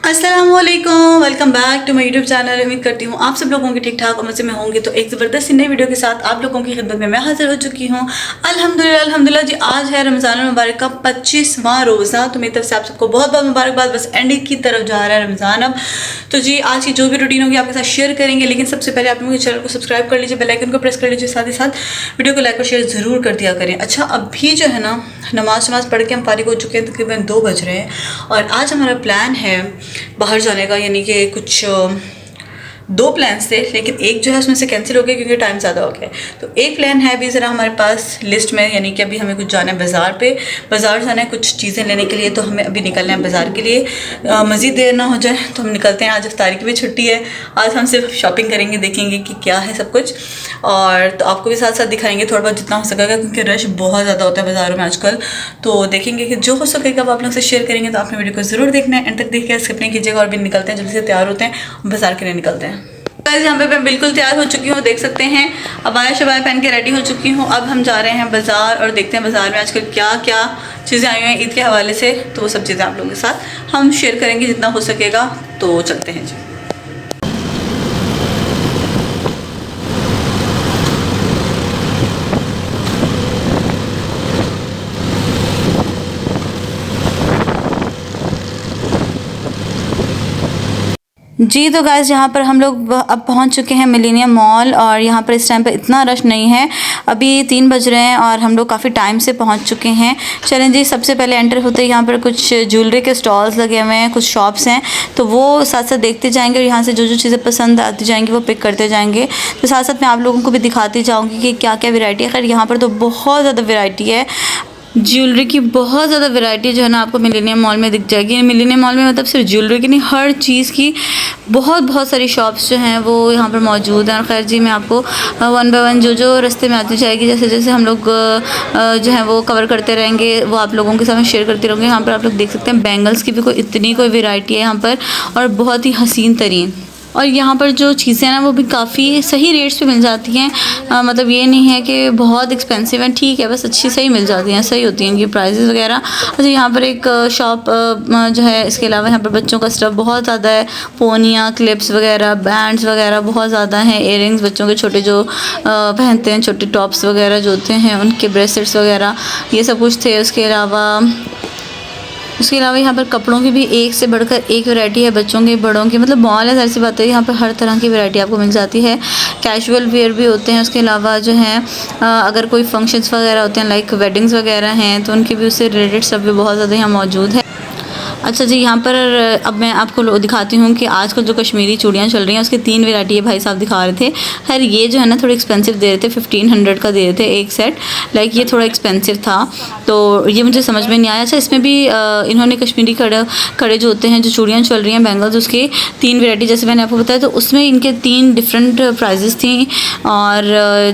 अस्सलामुअलैकुम, welcome back to my YouTube channel. उम्मीद करती हूँ आप सब लोग होंगे ठीक ठाक और मज़े में होंगे। तो एक ज़बरदस्त नई वीडियो के साथ आप लोगों की खिदमत में मैं हाजिर हो चुकी हूँ। अल्हम्दुलिल्लाह जी, आज है रमज़ान मुबारक का 25वां रोज़ा। तो मेरी तरफ से आप सबको बहुत बहुत मुबारकबाद। बस एंडिंग की तरफ जा रहा है रमज़ान अब। तो जी आज की जो भी रूटीन होगी आपके साथ शेयर करेंगे, लेकिन सबसे पहले आप लोग चैनल को सब्सक्राइब कर लीजिए, बेल आइकन को प्रेस कर लीजिए, साथ ही साथ वीडियो को लाइक और शेयर ज़रूर कर दिया करें। अच्छा, अभी जो है ना नमाज पढ़ के हम फारिग हो चुके हैं, तकरीबन 2 बज रहे हैं और आज हमारा प्लान है बाहर जाने का। यानी कि कुछ 2 प्लान्स थे, लेकिन एक जो है उसमें से कैंसिल हो गया क्योंकि टाइम ज़्यादा हो गया। तो एक प्लान है अभी ज़रा हमारे पास लिस्ट में, यानी कि अभी हमें कुछ जाना है बाज़ार जाना है कुछ चीज़ें लेने के लिए। तो हमें अभी निकलना है बाज़ार के लिए, मज़ीद देर ना हो जाए तो हम निकलते हैं। आज इफ्तारी की भी छुट्टी है, आज हम सिर्फ शॉपिंग करेंगे, देखेंगे कि क्या है सब कुछ, और तो आपको भी साथ साथ दिखाएंगे थोड़ा बहुत जितना हो सकेगा, क्योंकि रश बहुत ज़्यादा होता है बाज़ारों में आजकल। तो देखेंगे कि जो हो सकेगा वो आप लोग से शेयर करेंगे। तो आपने वीडियो को ज़रूर देखना है, एंड तक देख के स्किप नहीं कीजिएगा। और भी निकलते हैं, जल्दी से तैयार होते हैं, बाज़ार के लिए निकलते हैं। यहाँ पे मैं बिल्कुल तैयार हो चुकी हूँ, देख सकते हैं अबाया शबाया पहन के रेडी हो चुकी हूँ। अब हम जा रहे हैं बाज़ार और देखते हैं बाज़ार में आजकल क्या क्या चीज़ें आई हुई हैं ईद के हवाले से। तो वो सब चीज़ें आप लोगों के साथ हम शेयर करेंगे जितना हो सकेगा। तो चलते हैं जी। जी तो गाइस, यहाँ पर हम लोग अब पहुँच चुके हैं मिलेनियम मॉल, और यहाँ पर इस टाइम पर इतना रश नहीं है। अभी 3 बज रहे हैं और हम लोग काफ़ी टाइम से पहुँच चुके हैं। चलें जी, सबसे पहले एंटर होते ही यहाँ पर कुछ ज्वेलरी के स्टॉल्स लगे हुए हैं, कुछ शॉप्स हैं, तो वो साथ साथ देखते जाएंगे और यहाँ से जो जो चीज़ें पसंद आती जाएंगी वो पिक करते जाएंगे। तो साथ साथ मैं आप लोगों को भी दिखाती जाऊँगी कि क्या क्या वेराइटी है। खैर यहाँ पर तो बहुत ज़्यादा वेराइटी है, ज्वेलरी की बहुत ज़्यादा वैरायटी जो है ना आपको मिलेनियम मॉल में दिख जाएगी। मिलेनियम मॉल में मतलब सिर्फ ज्वेलरी की नहीं, हर चीज़ की बहुत सारी शॉप्स जो हैं वो यहाँ पर मौजूद हैं। और खैर जी, मैं आपको 1 बाय 1 जो रास्ते में आती जाएगी, जैसे जैसे हम लोग जो है वो कवर करते रहेंगे, वो आप लोगों के सामने शेयर करती रहूँगी। यहाँ पर आप लोग देख सकते हैं बैंगल्स की भी कोई वैरायटी है यहाँ पर, और बहुत ही हसीन तरीन। और यहाँ पर जो चीज़ें हैं ना वो भी काफ़ी सही रेट्स पे मिल जाती हैं। मतलब ये नहीं है कि बहुत एक्सपेंसिव है, ठीक है, बस अच्छी सही मिल जाती हैं, सही होती हैं इनकी प्राइसेस वगैरह। अच्छा, यहाँ पर एक शॉप जो है, इसके अलावा यहाँ पर बच्चों का स्टफ़ बहुत ज़्यादा है, पोनियाँ, क्लिप्स वगैरह, बैंड्स वगैरह बहुत ज़्यादा हैं। इयररिंग्स बच्चों के छोटे जो पहनते हैं, छोटे टॉप्स वगैरह जो होते हैं, उनके ब्रेसलेट्स वगैरह, ये सब कुछ थे। उसके अलावा यहाँ पर कपड़ों की भी एक से बढ़कर एक वैरायटी है, बच्चों के, बड़ों की, मतलब मॉल है, ज़ाहिर सी बात है यहाँ पर हर तरह की वैरायटी आपको मिल जाती है। कैजुअल वेयर भी होते हैं। उसके अलावा जो है अगर कोई फंक्शंस वगैरह होते हैं, लाइक वेडिंग्स वगैरह हैं, तो उनके भी उससे रिलेटेड सब भी बहुत ज़्यादा यहाँ मौजूद है। अच्छा जी, यहाँ पर अब मैं आपको दिखाती हूँ कि आजकल जो कश्मीरी चूड़ियाँ चल रही हैं उसकी 3 वैरायटी है, भाई साहब दिखा रहे थे। खैर ये जो है ना थोड़ा एक्सपेंसिव दे रहे थे, 1500 का दे रहे थे एक सेट, लाइक ये थोड़ा एक्सपेंसिव था, तो ये मुझे समझ में नहीं आया। अच्छा, इसमें भी इन्होंने कश्मीरी कड़े जो होते हैं, जो चूड़ियाँ चल रही हैं बैंगल्स, उसकी 3 वैरायटी जैसे मैंने आपको बताया, तो उसमें इनके 3 डिफरेंट प्राइजेस थी। और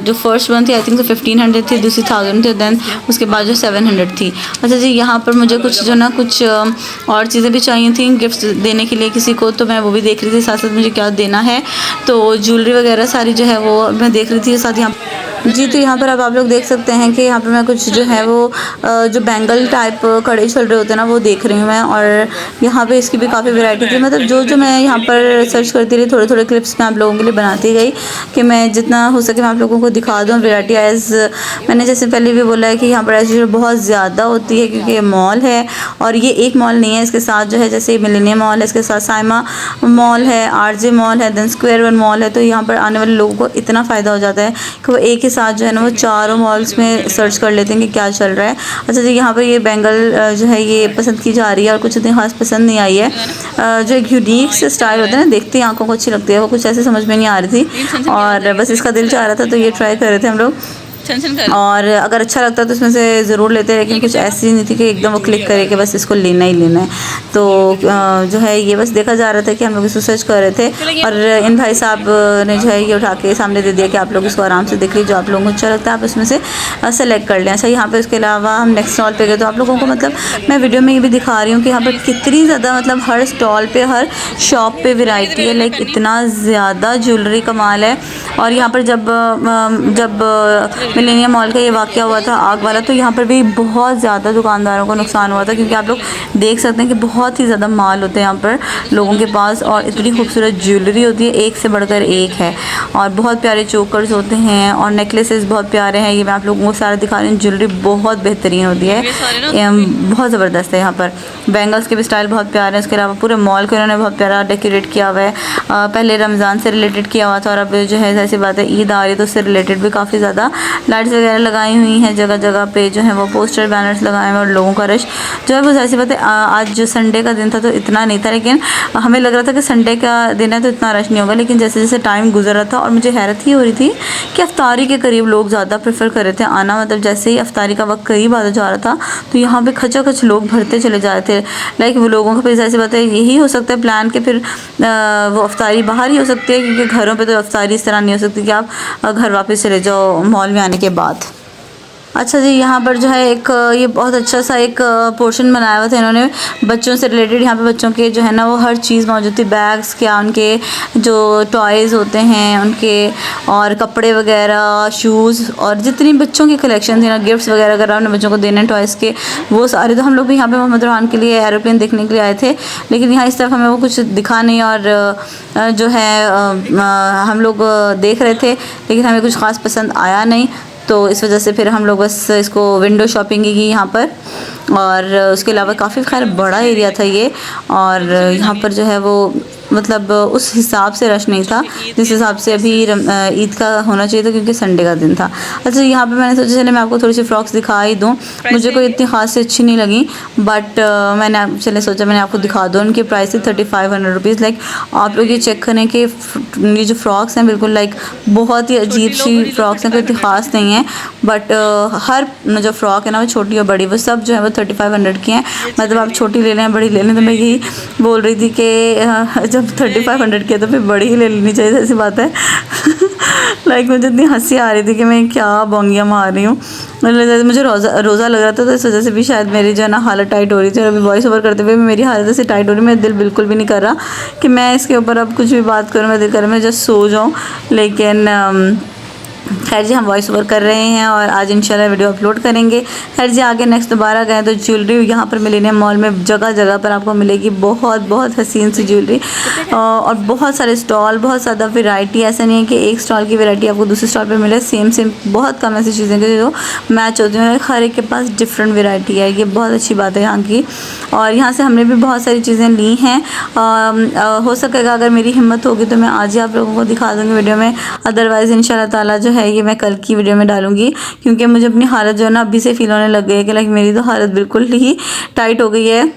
जो फर्स्ट वन थी आई थिंक 1500 थी, दूसरी 1000 थी, दैन उसके बाद जो 700 थी। अच्छा जी, यहाँ पर मुझे कुछ जो ना कुछ और चीज़ें भी चाहिए थी गिफ्ट देने के लिए किसी को, तो मैं वो भी देख रही थी, साथ साथ मुझे क्या देना है। तो ज्वेलरी वगैरह सारी जो है वो मैं देख रही थी साथ यहाँ जी। तो यहाँ पर अब आप लोग देख सकते हैं कि यहाँ पर मैं कुछ जो है वो जो बैंगल टाइप कड़े चल रहे होते हैं ना वो देख रही हूँ मैं, और यहाँ पे इसकी भी काफ़ी वैरायटी थी। मतलब जो मैं यहाँ पर सर्च करती रही, थोड़े क्लिप्स मैं आप लोगों के लिए बनाती गई कि मैं जितना हो सके मैं आप लोगों को दिखा दूँ वैरायटी। एज़ मैंने जैसे पहले भी बोला है कि यहाँ पर ऐसी बहुत ज़्यादा होती है, क्योंकि ये मॉल है, और ये एक मॉल नहीं है, इसके साथ जो है जैसे मिलेनियम मॉल है, इसके साथ साइमा मॉल है, आरजे मॉल है, देन स्क्वायर 1 मॉल है। तो यहाँ पर आने वाले लोगों को इतना फ़ायदा हो जाता है कि वो एक साथ जो है ना वो चारों मॉल्स में सर्च कर लेते हैं कि क्या चल रहा है। अच्छा जी, यहाँ पर ये बैंगल जो है ये पसंद की जा रही है, और कुछ इतनी खास पसंद नहीं आई है। जो एक यूनिक से स्टाइल होता है ना, देखते ही आंखों को अच्छी लगती है, वो कुछ ऐसे समझ में नहीं आ रही थी, और बस इसका दिल चाह रहा था, तो ये ट्राई कर रहे थे हम लोग। और अगर अच्छा लगता तो इसमें से ज़रूर लेते, लेकिन कुछ ऐसी नहीं थी कि एकदम वो क्लिक करे कि बस इसको लेना ही लेना है। तो जो है ये बस देखा जा रहा था कि हम लोग इसको सर्च कर रहे थे, और इन भाई साहब ने जो है ये उठा के सामने दे दिया कि आप लोग इसको आराम से देख लीजिए, जो आप लोगों को अच्छा लगता है आप इसमें से सेलेक्ट कर लें। अच्छा, यहाँ पर उसके अलावा हम नेक्स्ट स्टॉल पे गए, तो आप लोगों को मतलब मैं वीडियो में ये भी दिखा रही हूँ कि यहाँ पर कितनी ज़्यादा, मतलब हर स्टॉल पे, हर शॉप पे वैरायटी है, लाइक इतना ज़्यादा ज्वेलरी कमाल है। और यहाँ पर जब मिलेनियम मॉल का ये वाक़या हुआ था आग वाला, तो यहाँ पर भी बहुत ज़्यादा दुकानदारों को नुकसान हुआ था, क्योंकि आप लोग देख सकते हैं कि बहुत ही ज़्यादा माल होते हैं यहाँ पर लोगों के पास, और इतनी खूबसूरत ज्वेलरी होती है, एक से बढ़कर एक है, और बहुत प्यारे चोकर्स होते हैं और नेकलेसेस बहुत प्यारे हैं। ये मैं आप लोगों को सारा दिखा रही हूँ। ज्वेलरी बहुत बेहतरीन होती है, बहुत ज़बरदस्त है। यहाँ पर बैंगल्स के भी स्टाइल बहुत प्यारे हैं। इसके अलावा पूरे मॉल को इन्होंने बहुत प्यारा डेकोरेट किया हुआ है। पहले रमज़ान से रिलेटेड किया हुआ था, और अब जो है ऐसी बात है ईद आ रही है तो उससे रिलेटेड भी काफ़ी ज़्यादा लाइट्स वगैरह लगाई हुई हैं। जगह जगह पे जो है वो पोस्टर बैनर्स लगाए हुए हैं, और लोगों का रश जो है वो ऐसी बात है। आज जो संडे का दिन था तो इतना नहीं था, लेकिन हमें लग रहा था कि संडे का दिन है तो इतना रश नहीं होगा, लेकिन जैसे जैसे टाइम गुजर रहा था, और मुझे हैरत ही हो रही थी कि अफ्तारी के करीब लोग ज़्यादा प्रेफर कर रहे थे आना। मतलब जैसे ही अफ्तारी का वक्त करीब आता जा रहा था तो यहाँ पे खचाखच लोग भरते चले जा रहे थे। लाइक वो लोगों का फिर ऐसी बात है, यही हो सकता है प्लान के फिर वो अफ्तारी बाहर ही हो सकती है, क्योंकि घरों पे तो अफ्तारी इस तरह नहीं हो सकती कि आप घर वापस चले जाओ मॉल में आने के बाद। अच्छा जी, यहाँ पर जो है एक ये बहुत अच्छा सा एक पोर्शन बनाया हुआ था इन्होंने बच्चों से रिलेटेड। यहाँ पे बच्चों के जो है ना वो हर चीज़ मौजूद थी, बैग्स क्या, उनके जो टॉयज़ होते हैं उनके, और कपड़े वगैरह, शूज़, और जितनी बच्चों की कलेक्शन थी ना, गिफ्ट्स वगैरह अगर आपने बच्चों को देने टॉयज़ के, वो सारे। तो हम लोग भी यहाँ पे मोहम्मद रुहान के लिए एरोप्लेन देखने के लिए आए थे, लेकिन यहाँ इस तरफ हमें वो कुछ दिखा नहीं, और जो है हम लोग देख रहे थे लेकिन हमें कुछ ख़ास पसंद आया नहीं, तो इस वजह से फिर हम लोग बस इसको विंडो शॉपिंग की यहाँ पर। और उसके अलावा काफ़ी खैर बड़ा एरिया था ये, और यहाँ पर जो है वो मतलब उस हिसाब से रश नहीं था जिस हिसाब से अभी ईद का होना चाहिए था, क्योंकि संडे का दिन था। अच्छा, यहाँ पे मैंने सोचा चले मैं आपको थोड़ी सी फ्रॉक्स दिखा ही दूँ। मुझे कोई इतनी खास से अच्छी नहीं लगी, बट मैंने सोचा मैंने आपको दिखा दूँ। उनकी प्राइस थी 3500 रुपीज़। लाइक आप लोग ये चेक करें कि ये जो फ्रॉक्स हैं बिल्कुल लाइक बहुत ही अजीब सी फ्रॉक्स हैं, कोई इतनी ख़ास नहीं है, बट हर जो फ्रॉक है ना वो छोटी और बड़ी, वो सब जो है वो 3500 की हैं। मतलब आप छोटी ले लें बड़ी ले लें, तो मैं यही बोल रही थी कि जब 3500 की है तो फिर बड़ी ही ले लेनी चाहिए, ऐसी बात है। लाइक मुझे इतनी हंसी आ रही थी कि मैं क्या बोंगियाँ मार रही हूँ। मुझे रोज़ा लग रहा था, तो इस वजह से भी शायद मेरी जो है ना हालत टाइट हो रही थी, और अभी वॉइस ओवर करते हुए मेरी हालत ऐसे टाइट हो रही है। मेरा दिल बिल्कुल भी नहीं कर रहा कि मैं इसके ऊपर अब कुछ भी बात करूँ, मैं दिल कर रहा है मैं जस्ट सो जाऊँ, लेकिन खैर जी हम वॉइस ओवर कर रहे हैं और आज इंशाल्लाह वीडियो अपलोड करेंगे। खैर जी आगे नेक्स्ट दोबारा गए तो ज्वेलरी यहाँ पर मिलेनियम मॉल में जगह जगह पर आपको मिलेगी बहुत बहुत हसीन सी ज्वेलरी, और बहुत सारे स्टॉल, बहुत ज़्यादा वैरायटी। ऐसा नहीं है कि एक स्टॉल की वैरायटी आपको दूसरे स्टॉल पर मिले, सेम बहुत कम ऐसी चीज़ें कि जो मैच होती हैं। हर एक के पास डिफरेंट वैरायटी है, ये बहुत अच्छी बात है यहाँ की। और यहाँ से हमने भी बहुत सारी चीज़ें ली हैं। हो सकेगा अगर मेरी हिम्मत होगी तो मैं आज ही आप लोगों को दिखा दूँगी वीडियो में, अदरवाइज़ इंशाल्लाह ताला जो है ये मैं कल की वीडियो में डालूंगी, क्योंकि मुझे अपनी हालत जो है ना अभी से फील होने लग गई है कि लाइक मेरी तो हालत बिल्कुल ही टाइट हो गई है।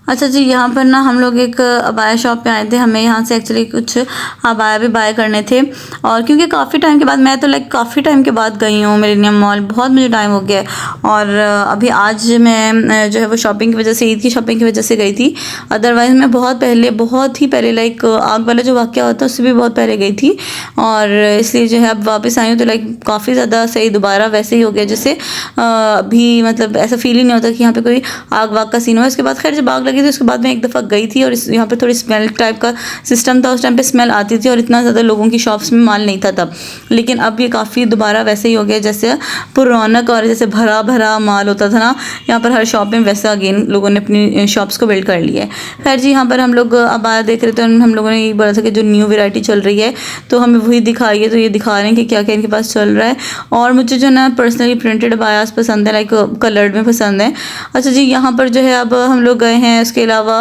अच्छा जी, यहाँ पर ना हम लोग एक अबाया शॉप पे आए थे। हमें यहाँ से एक्चुअली कुछ अबाया भी बाय करने थे, और क्योंकि काफ़ी टाइम के बाद, मैं तो लाइक काफ़ी टाइम के बाद गई हूँ मिलेनियम मॉल, बहुत मुझे टाइम हो गया है। और अभी आज मैं जो है वो शॉपिंग की वजह से, ईद की शॉपिंग की वजह से गई थी। अदरवाइज़ मैं बहुत ही पहले लाइक आग वाला जो वाक़या होता है उससे भी बहुत पहले गई थी, और इसलिए जो है अब वापस आई हूँ तो लाइक काफ़ी ज़्यादा सही दोबारा वैसे ही हो गया जैसे अभी, मतलब ऐसा फील ही नहीं होता कि यहाँ पर कोई आग वाग का सीन हो। इसके बाद खैर जब आग लगी थी उसके बाद मैं एक दफ़ा गई थी, और यहाँ पे थोड़ी स्मेल टाइप का सिस्टम था, उस टाइम पे स्मेल आती थी और इतना ज़्यादा लोगों की शॉप्स में माल नहीं था तब। लेकिन अब ये काफ़ी दोबारा वैसे ही हो गया जैसे पुरौनक और जैसे भरा भरा माल होता था ना, यहाँ पर हर शॉप में वैसा अगेन लोगों ने अपनी शॉप्स को बिल्ड कर लिया है। खैर जी यहाँ पर हम लोग अबाया देख रहे थे, हम लोगों ने ये बोला था कि जो न्यू वैरायटी चल रही है तो हमें वही दिखाई है, तो ये दिखा रहे हैं कि क्या क्या इनके पास चल रहा है। और मुझे जो ना पर्सनली प्रिंटेड अबायास पसंद है, लाइक कलर्ड में पसंद है। अच्छा जी, यहाँ पर जो है अब हम लोग गए हैं, इसके अलावा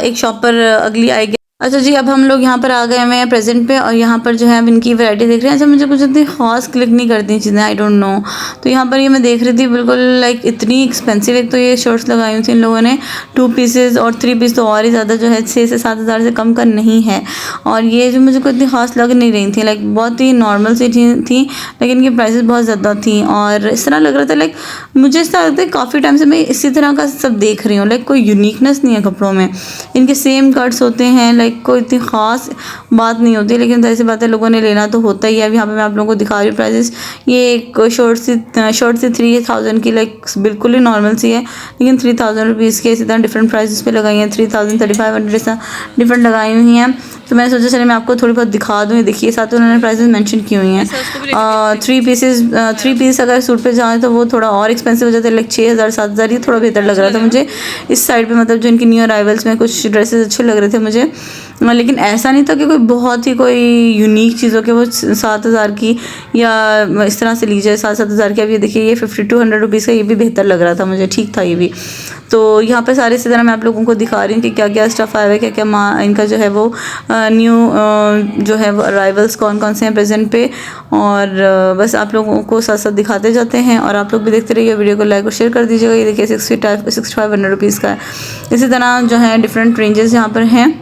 एक शॉप पर अगली आएगी। अच्छा जी, अब हम लोग यहाँ पर आ गए हैं प्रेजेंट पे, और यहाँ पर जो है अब इनकी वैरायटी देख रहे हैं। अच्छा मुझे कुछ इतनी खास क्लिक नहीं करती चीज़ें, आई डोंट नो। तो यहाँ पर ये मैं देख रही थी बिल्कुल लाइक इतनी एक्सपेंसिव, एक तो ये शर्ट्स लगाई हुई थी इन लोगों ने 2 पीसेज, और 3 पीस तो और ही ज़्यादा जो है 6 से 7 हज़ार से कम का नहीं है। और ये जो मुझे कोई इतनी खास लग नहीं रही थी, लाइक बहुत ही नॉर्मल सी थी, लेकिन इनकी प्राइसेस बहुत ज़्यादा थी। और इस तरह लग रहा था लाइक मुझे इस तरह लगता है काफ़ी टाइम से मैं इसी तरह का सब देख रही हूँ, लाइक कोई यूनिकनेस नहीं है कपड़ों में। इनके सेम कट्स होते हैं, लाइक कोई इतनी खास बात नहीं होती, लेकिन ऐसी बात है लोगों ने लेना तो होता ही है। अब यहाँ पे मैं आप लोगों को दिखा रही हूँ प्राइसेस। ये एक शर्ट से 3000 की, लाइक बिल्कुल ही नॉर्मल सी है, लेकिन 3000 रुपीज़ के इसी तरह डिफरेंट प्राइसेस पे लगाई हैं। 3000, 3500 ऐसा डिफरेंट लगाई हुई हैं। तो मैंने सोचा चलिए मैं आपको थोड़ी बहुत दिखा दूँ। ये देखिए साथ उन्होंने प्राइसेस मेंशन की हुई हैं। 3 पीस अगर सूट पे जाएँ तो वो थोड़ा और एक्सपेंसिव हो जाता है, लाइक 6000 7000, ये थोड़ा बेहतर लग रहा था मुझे इस साइड पे। मतलब जो इनकी न्यू अराइवल्स में कुछ ड्रेसेस अच्छे लग रहे थे मुझे, लेकिन ऐसा नहीं था कि कोई बहुत ही कोई यूनिक चीज़ हो कि वो 7000 की या इस तरह से लीजिए 7-7 हज़ार की। अब ये देखिए ये 5200 रुपीज़ का, ये भी बेहतर लग रहा था मुझे, ठीक था ये भी। तो यहाँ पे सारे इसी तरह मैं आप लोगों को दिखा रही हूँ कि क्या क्या स्टफ़ आया हुआ है, क्या क्या इनका जो है वो न्यू जो है वो अराइवल्स कौन कौन से हैं प्रेजेंट पे। और बस आप लोगों को साथ साथ दिखाते जाते हैं और आप लोग भी देखते रहिए। वीडियो को लाइक और शेयर कर दीजिएगा। ये देखिए 6500 रुपीज़ का है। इसी तरह जो है डिफरेंट रेंजेस यहाँ पर हैं।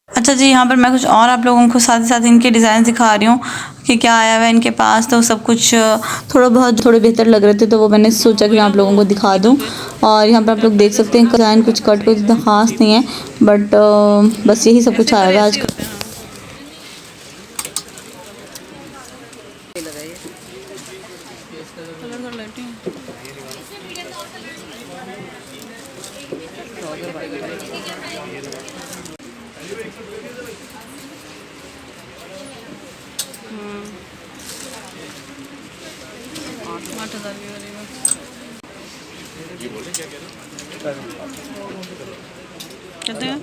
अच्छा जी, यहाँ पर मैं कुछ और आप लोगों को साथ ही साथ इनके डिज़ाइन दिखा रही हूँ कि क्या आया हुआ है इनके पास। तो सब कुछ थोड़े बेहतर लग रहे थे, तो वो मैंने सोचा कि मैं आप लोगों को दिखा दूँ। और यहाँ पर आप लोग देख सकते हैं डिज़ाइन कुछ कट कुछ इतना ख़ास नहीं है, बट बस यही सब कुछ आया हुआ है आज। कहते हैं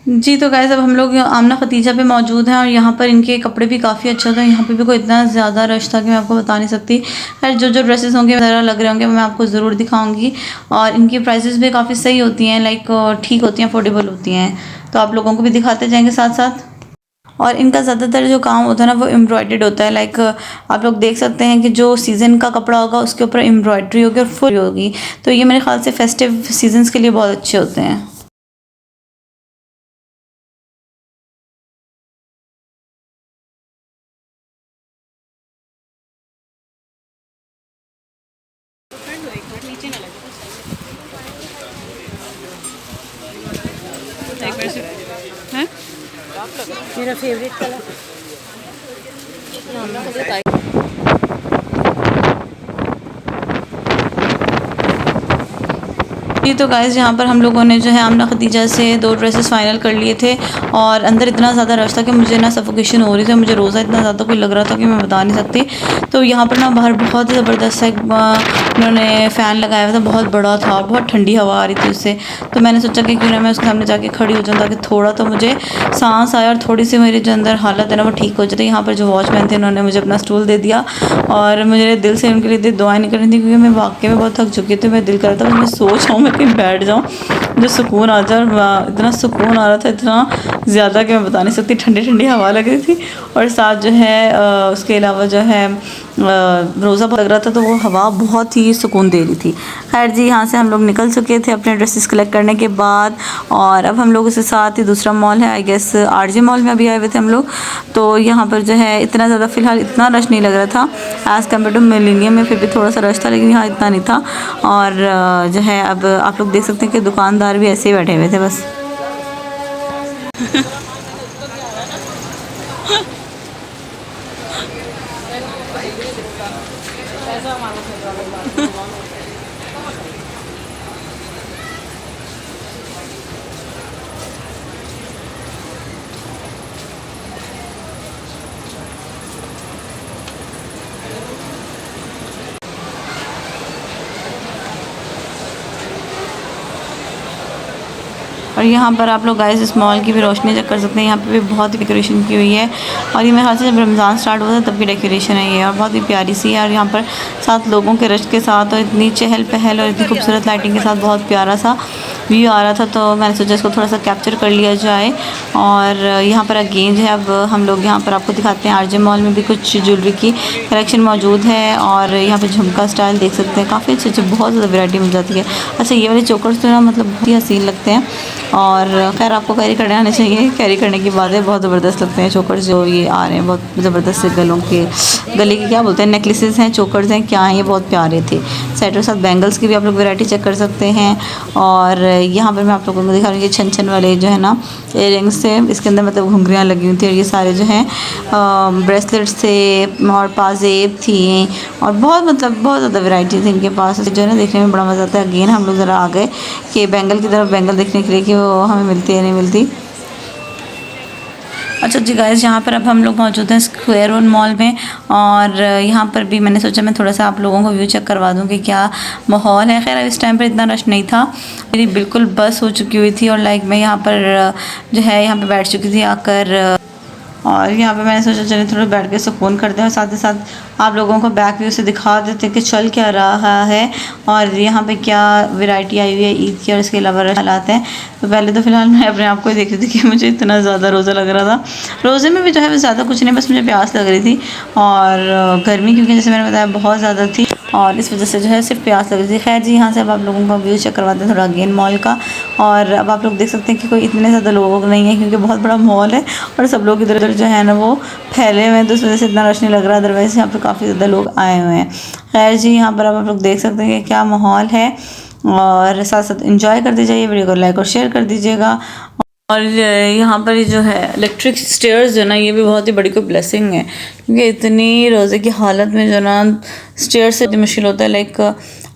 जी। तो गाइस अब हम लोग आमना खतीजा पे मौजूद हैं और यहाँ पर इनके कपड़े भी काफ़ी अच्छे होते हैं। यहाँ पे भी कोई इतना ज़्यादा रश था कि मैं आपको बता नहीं सकती। खैर जो ड्रेसेस होंगे ज़रा लग रहे होंगे मैं आपको ज़रूर दिखाऊंगी। और इनकी प्राइसेस भी काफ़ी सही होती हैं, लाइक ठीक होती हैं, अफोर्डेबल होती हैं। तो आप लोगों को भी दिखाते जाएंगे साथ साथ। और इनका ज़्यादातर जो काम होता है ना वो एम्ब्रॉयडर्ड होता है। लाइक आप लोग देख सकते हैं कि जो सीज़न का कपड़ा होगा उसके ऊपर एम्ब्रॉयडरी होगी और फुल होगी। तो ये मेरे ख्याल से फेस्टिव सीजन्स के लिए बहुत अच्छे होते हैं। मेरा फेवरेट कलर जी। तो गाइज़ यहाँ पर हम लोगों ने जो है आमना खतीजा से 2 ड्रेसेस फाइनल कर लिए थे और अंदर इतना ज़्यादा रश था कि मुझे ना सफोकेशन हो रही थी। मुझे रोज़ा इतना ज़्यादा कोई लग रहा था कि मैं बता नहीं सकती। तो यहाँ पर ना बाहर बहुत ही ज़बरदस्त एक उन्होंने फ़ैन लगाया हुआ था, बहुत बड़ा था और बहुत ठंडी हवा आ रही थी उससे। तो मैंने सोचा कि क्यों ना मैं उसके सामने जाके खड़ी हो जाऊँ ताकि थोड़ा तो मुझे सांस आए और थोड़ी सी मेरी जो अंदर हालत है ना वो ठीक हो जाए। तो यहाँ पर जो वॉचमैन थे उन्होंने मुझे अपना स्टूल दे दिया और मुझे दिल से उनके लिए दुआएं नहीं करनी थी क्योंकि मैं वाकई में बहुत थक चुकी थी। मैं दिल कर रहा था मैं सो जाऊँ, मैं कहीं बैठ जाऊँ, जो सुकून आ जाए। और इतना सुकून आ रहा था, इतना ज़्यादा कि मैं बता नहीं सकती। ठंडी ठंडी हवा लग रही थी और साथ जो है उसके अलावा जो है रोज़ा लग रहा था, तो वो हवा बहुत ही सुकून दे रही थी। खैर जी, यहाँ से हम लोग निकल चुके थे अपने ड्रेसेस कलेक्ट करने के बाद और अब हम लोग उसके साथ ही दूसरा मॉल है, आई गेस आरजे मॉल में अभी आए हुए थे हम लोग। तो यहाँ पर जो है इतना ज़्यादा फ़िलहाल इतना रश नहीं लग रहा था एज़ कम्पेयर टू मिलेनियम में, फिर भी थोड़ा सा रश था लेकिन यहाँ इतना नहीं था। और जो है अब आप लोग देख सकते हैं कि दुकानदार भी ऐसे ही बैठे हुए थे बस। और यहाँ पर आप लोग गाइस इस मॉल की भी रोशनी चेक कर सकते हैं। यहाँ पे भी बहुत ही डेकोरेशन की हुई है और ये मेरे ख्याल से जब रमज़ान स्टार्ट हुआ था तब की डेकोरेशन है ये, और बहुत ही प्यारी सी है। और यहाँ पर साथ लोगों के रश के साथ और इतनी चहल पहल और इतनी खूबसूरत लाइटिंग के साथ बहुत प्यारा सा व्यू आ रहा था तो मैंने सोचा इसको थोड़ा सा कैप्चर कर लिया जाए। और यहाँ पर अगेन जो है अब हम लोग यहाँ पर आपको दिखाते हैं आरजे मॉल में भी कुछ ज्वेलरी की कलेक्शन मौजूद है। और यहाँ पर झुमका स्टाइल देख सकते हैं, काफ़ी अच्छे बहुत ज़्यादा वैरायटी मिल जाती है। अच्छा ये वाले चोकर्स तो ना मतलब बहुत ही हसीन लगते हैं और खैर आपको कैरी करने आने चाहिए। कैरी करने की बात है, बहुत ज़बरदस्त लगते हैं चोकर्स जो ये आ रहे हैं, बहुत ज़बरदस्त से गले के क्या बोलते हैं नेकलेसेस हैं, चोकर्स हैं, क्या हैं ये बहुत प्यारे थे। सेट के साथ बैंगल्स की भी आप लोग वैरायटी चेक कर सकते हैं। और यहाँ पर मैं आप लोगों को दिखा रही हूँ छन छन वाले जो है ना इयररिंग्स थे, इसके अंदर मतलब घुंघरियाँ लगी हुई थी और ये सारे जो हैं ब्रेसलेट्स थे और पाजेब थी और बहुत ज़्यादा वैरायटी थी इनके पास जो है ना, देखने में बड़ा मज़ा आता है। अगेन हम लोग ज़रा आ गए कि बैंगल की तरफ, बैंगल देखने के लिए कि वो हमें मिलती है नहीं मिलती। अच्छा जी गाइस, यहाँ पर अब हम लोग मौजूद हैं स्क्वायर वन मॉल में और यहाँ पर भी मैंने सोचा मैं थोड़ा सा आप लोगों को व्यू चेक करवा दूँ कि क्या माहौल है। खैर इस टाइम पर इतना रश नहीं था, मेरी बिल्कुल बस हो चुकी हुई थी और लाइक मैं यहाँ पर जो है यहाँ पर बैठ चुकी थी आकर। और यहाँ पे मैंने सोचा चलिए थोड़ा बैठ के सुकून करते हैं और साथ ही साथ आप लोगों को बैक व्यू से दिखा देते हैं कि चल क्या रहा है और यहाँ पे क्या वैरायटी आई हुई है ईद की और इसके अलावा हालात हैं। तो पहले तो फ़िलहाल मैं अपने आप को ही देख रही थी कि मुझे इतना ज़्यादा रोज़ा लग रहा था। रोज़े में भी जो है ज़्यादा कुछ नहीं, बस मुझे प्यास लग रही थी और गर्मी क्योंकि जैसे मैंने बताया बहुत ज़्यादा थी और इस वजह से जो है सिर्फ प्यास लग रही थी। खैर जी, यहाँ से अब आप लोगों का व्यू चेक करवाते हैं थोड़ा अगेन मॉल का। और अब आप लोग देख सकते हैं कि कोई इतने ज़्यादा लोग नहीं है क्योंकि बहुत बड़ा मॉल है और सब लोग इधर उधर जो है ना वो फैले हुए हैं, तो इस वजह से इतना रश नहीं लग रहा। अदरवाइज़ यहाँ पर काफ़ी ज़्यादा लोग आए हुए हैं। खैर जी, यहाँ पर अब आप लोग देख सकते हैं कि क्या माहौल है और साथ साथ इंजॉय करते जाइए, वीडियो को लाइक और शेयर कर दीजिएगा। और यहाँ पर जो है इलेक्ट्रिक स्टेयर्स जो ना, ये भी बहुत ही बड़ी कोई ब्लेसिंग है क्योंकि इतनी रोज़े की हालत में जो ना स्टेयर से मुश्किल होता है। लाइक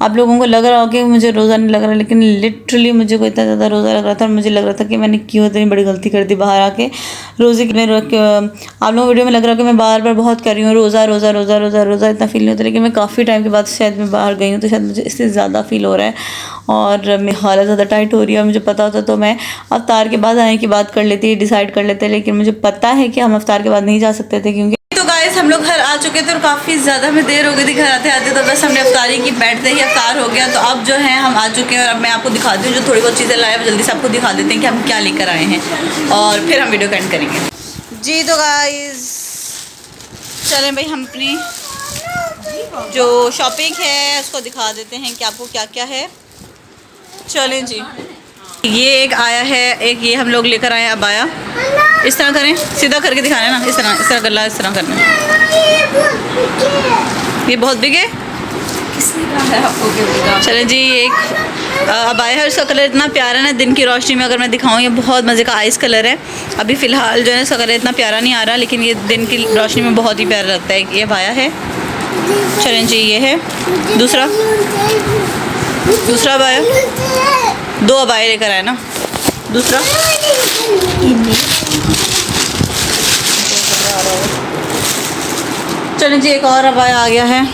आप लोगों को लग रहा हो कि मुझे रोज़ा नहीं लग रहा, लेकिन लिटरली मुझे को इतना ज़्यादा रोज़ा लग रहा था और मुझे लग रहा था कि मैंने क्यों इतनी बड़ी गलती कर दी बाहर आके रोज़े के लिए। आप लोगों वीडियो में लग रहा है कि मैं बार बार बहुत कर रही हूँ रोज़ा रोज़ा रोज़ा रोज़ा रोज़ा, इतना फील नहीं होता, लेकिन मैं काफ़ी टाइम के बाद शायद मैं बाहर गई हूँ तो शायद मुझे इससे ज़्यादा फील हो रहा है और मेरी हालत ज़्यादा टाइट हो रही है। मुझे पता होता तो मैं अफ्तार के बाद आने की बात कर लेती, डिसाइड कर लेते, लेकिन मुझे पता है कि हम अफ्तार के बाद नहीं जा सकते थे क्योंकि तो गाइस हम लोग घर आ चुके थे और काफ़ी ज़्यादा हमें देर हो गई थी घर आते आते, तो बस हमने अफ्तारी की, बैठते ही अफ्तार हो गया। तो अब जो है हम आ चुके हैं और अब मैं आपको दिखाती हूँ जो थोड़ी बहुत चीज़ें लाए, जल्दी से आपको दिखा देते हैं कि हम क्या लेकर आए हैं और फिर हम वीडियो एंड करेंगे जी। तो गाइस चलें भाई, हम अपनी जो शॉपिंग है उसको दिखा देते हैं कि आपको क्या क्या है। चलें जी, ये एक आया है, एक ये हम लोग लेकर आए हैं अबाया। इस तरह करें, सीधा करके दिखाना है ना, इस तरह गला इस तरह करना है। ये बहुत बिग है, चलें जी। एक अबाया है, उसका कलर इतना प्यारा है ना, दिन की रोशनी में अगर मैं दिखाऊं, ये बहुत मज़े का आइस कलर है। अभी फ़िलहाल जो है इसका कलर इतना प्यारा नहीं आ रहा, लेकिन ये दिन की रोशनी में बहुत ही प्यारा लगता है। ये अबाया है। चलें जी, ये है दूसरा अबाया, 2 अबाया लेकर आए ना। दूसरा चलें जी, एक और अबाया आ गया है।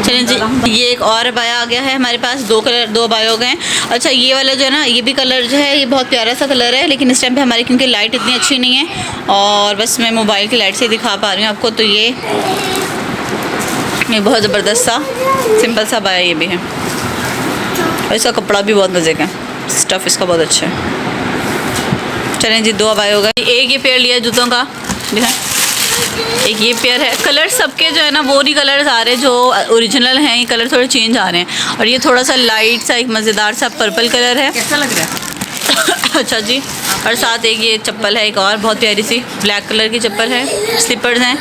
चलें जी, ये एक और अबाया आ गया है हमारे पास। 2 अबाया हो गए। अच्छा, ये वाला जो है ना, ये भी कलर जो है ये बहुत प्यारा सा कलर है, लेकिन इस टाइम पे हमारी क्योंकि लाइट इतनी अच्छी नहीं है और बस मैं मोबाइल की लाइट से दिखा पा रही हूँ आपको। तो ये बहुत ज़बरदस्त सा सिंपल सा अबाया ये भी है और इसका कपड़ा भी बहुत मज़े का है, स्टफ़ इसका बहुत अच्छा है। चलें जी, 2 अबाया हो गए। एक ये पेयर लिया है जूतों का, दिखाएं। एक ये पेयर है। कलर सबके जो है ना वो नहीं कलर्स आ रहे जो ओरिजिनल हैं, ये कलर थोड़े चेंज आ रहे हैं और ये थोड़ा सा लाइट सा एक मज़ेदार सा पर्पल कलर है। कैसा लग रहा है? अच्छा जी, और साथ एक ये चप्पल है, एक और बहुत प्यारी सी ब्लैक कलर की चप्पल है, स्लीपर्स हैं,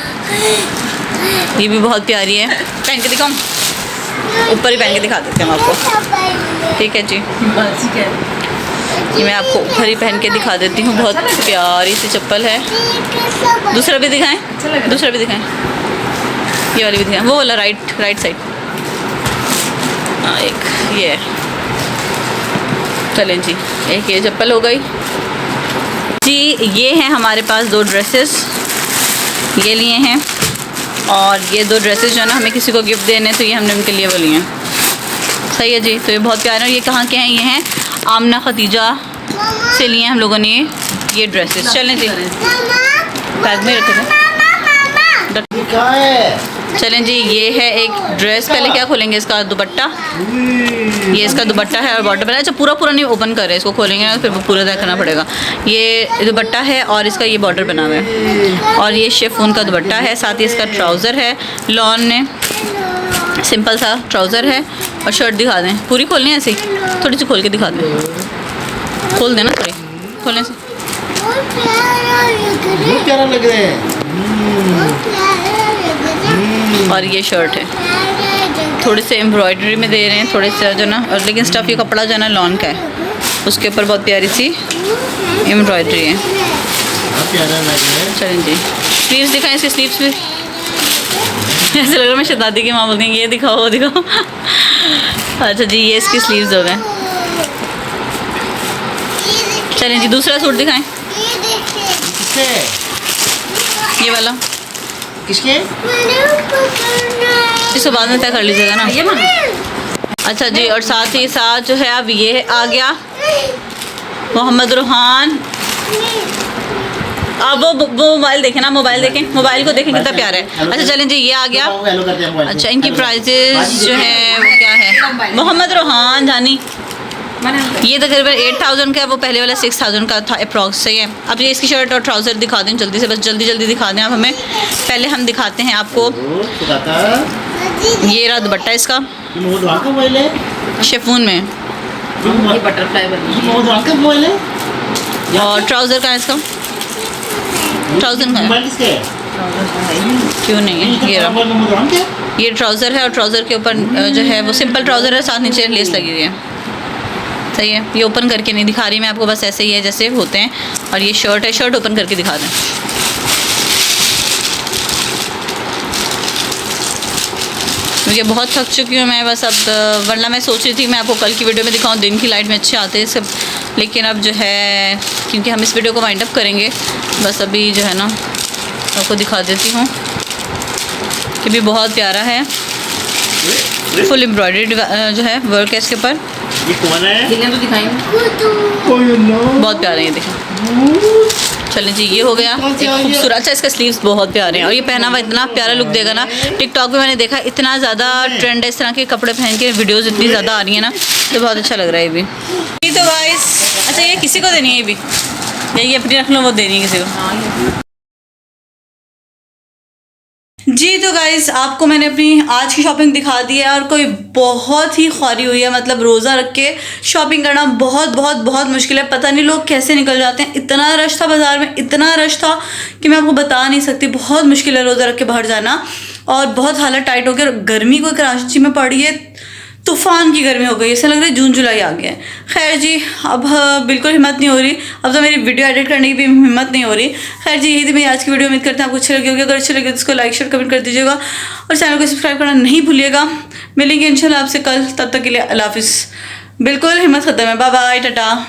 ये भी बहुत प्यारी है। पहन के दिखाऊँ? ऊपर ही पहन के दिखा देते हैं हम आपको, ठीक है जी। ये मैं आपको ऊपर ही पहन के दिखा देती हूँ, बहुत प्यारी सी चप्पल है। दूसरा भी दिखाएं, दूसरा भी दिखाएं, ये वाली भी दिखाएं, वो वाला राइट साइड। हाँ, एक ये है। चलें जी, एक ये चप्पल हो गई जी। ये हैं हमारे पास 2 ड्रेसेस, ये लिए हैं और ये 2 ड्रेसेस जो है ना हमें किसी को गिफ्ट देने, तो ये हमने उनके लिए वो लिए हैं। सही है जी। तो ये बहुत प्यारे हैं। ये कहाँ के हैं? ये हैं आमना खतीजा से लिए हैं हम लोगों ने ये ड्रेसेस। चलें जी, बैग में रखे थे, क्या है? चलें जी, ये है एक ड्रेस। पहले क्या खोलेंगे, इसका दुपट्टा। ये इसका दुपट्टा है और बॉर्डर बना। अच्छा, पूरा नहीं ओपन कर रहे, इसको खोलेंगे ना फिर पूरा देखना पड़ेगा। ये दुपट्टा है और इसका ये बॉर्डर बना हुआ है और ये शिफॉन का दुपट्टा है। साथ ही इसका ट्राउज़र है लॉन में, सिंपल सा ट्राउज़र है। और शर्ट दिखा दें, पूरी खोलनी है ऐसे ही, थोड़ी सी खोल के दिखा दें। खोल देना थोड़ी, खोलने से बहुत प्यारा लग रहा है। और ये शर्ट है, थोड़े से एम्ब्रॉयडरी में दे रहे हैं, थोड़े से जो ना, और लेकिन स्टफ़ ये कपड़ा जो है ना लॉन का है, उसके ऊपर बहुत प्यारी सी एम्ब्रॉयडरी है। बहुत प्यारा लग रहा है। चलें जी, स्लीव्स दिखाएं, इसके स्लीव्स भी ऐसे लग रहा है मैं शहजादी की माँ बोलती हूँ, ये दिखाओ वो दिखाओ। अच्छा जी, ये इसकी स्लीव्स हो गए। चलें जी, दूसरा सूट दिखाएं, किसके? ये वाला। किसके? इसको बाद में तय कर लीजिएगा ना। अच्छा जी, और साथ ही साथ जो है अब ये आ गया मोहम्मद रुहान। अब वो मोबाइल देखें ना, मोबाइल देखें, मोबाइल को देखें कितना प्यारा है। अच्छा चलें जी, ये आ गया। अच्छा, इनकी प्राइजेस जो है वो क्या है, मोहम्मद रुहान जानी, ये तकरीबन 8000 का है, वो पहले वाला 6000 का था अप्रॉक्स। सही है। अब ये इसकी शर्ट और ट्राउज़र दिखा दें जल्दी से, बस जल्दी दिखा दें आप हमें। पहले हम दिखाते हैं आपको, ये रहा दुपट्टा इसका शिफॉन में, ये बटरफ्लाई बनी है। और ट्राउज़र का है इसका, ट्राउज़र का है, क्यों नहीं है, ये रहा, ये ट्राउज़र है और ट्राउज़र के ऊपर जो है वो सिंपल ट्राउज़र है, साथ नीचे लेस लगी हुई है। सही है। ये ओपन करके नहीं दिखा रही मैं आपको, बस ऐसे ही है जैसे होते हैं। और ये शर्ट है, शर्ट ओपन करके दिखा दें। मुझे बहुत थक चुकी हूँ मैं, बस अब, वरना मैं सोच रही थी मैं आपको कल की वीडियो में दिखाऊँ, दिन की लाइट में अच्छे आते हैं सब, लेकिन अब जो है क्योंकि हम इस वीडियो को वाइंड अप करेंगे, बस अभी जो है ना आपको दिखा देती हूँ कि भी बहुत प्यारा है, फुल एम्ब्रॉयडरी जो है वर्क है इसके ऊपर। ये कौन है? तो दिखाएंगे, बहुत प्यारा है ये, देखो। चलें जी, ये हो गया एक खूबसूरत। अच्छा, इसका स्लीव्स बहुत प्यारे हैं और ये पहना हुआ इतना प्यारा लुक देगा ना। टिकटॉक पे मैंने देखा, इतना ज़्यादा ट्रेंड है इस तरह के कपड़े पहन के, वीडियोस इतनी ज़्यादा आ रही है ना, तो बहुत अच्छा लग रहा है ये भी। ये तो गाइस, अच्छा ये किसी को देनी है, ये भी ये अपनी रख लो, वो देनी है किसी को। जी तो गाइज़, आपको मैंने अपनी आज की शॉपिंग दिखा दी है और कोई बहुत ही ख्वारी हुई है। मतलब रोज़ा रख के शॉपिंग करना बहुत मुश्किल है। पता नहीं लोग कैसे निकल जाते हैं। इतना रश था बाज़ार में, इतना रश था कि मैं आपको बता नहीं सकती। बहुत मुश्किल है रोज़ा रख के बाहर जाना और बहुत हालत टाइट हो गया। गर्मी कोई कराची में पड़ी है, तूफ़ान की गर्मी हो गई, ऐसा लग रहा है जून जुलाई आ गया है। खैर जी, अब बिल्कुल हिम्मत नहीं हो रही, अब तो मेरी वीडियो एडिट करने की भी हिम्मत नहीं हो रही। खैर जी, यही थी मेरी आज की वीडियो। उम्मीद करते हैं आपको अच्छी लगी होगी। अगर अच्छी लगी तो इसको लाइक शेयर कमेंट कर दीजिएगा और चैनल को सब्सक्राइब करना नहीं भूलिएगा। मिलेंगे इंशाल्लाह आपसे कल, तब तक के लिए अल्लाह हाफिज़। बिल्कुल हिम्मत ख़त्म है। Bye bye, Tata.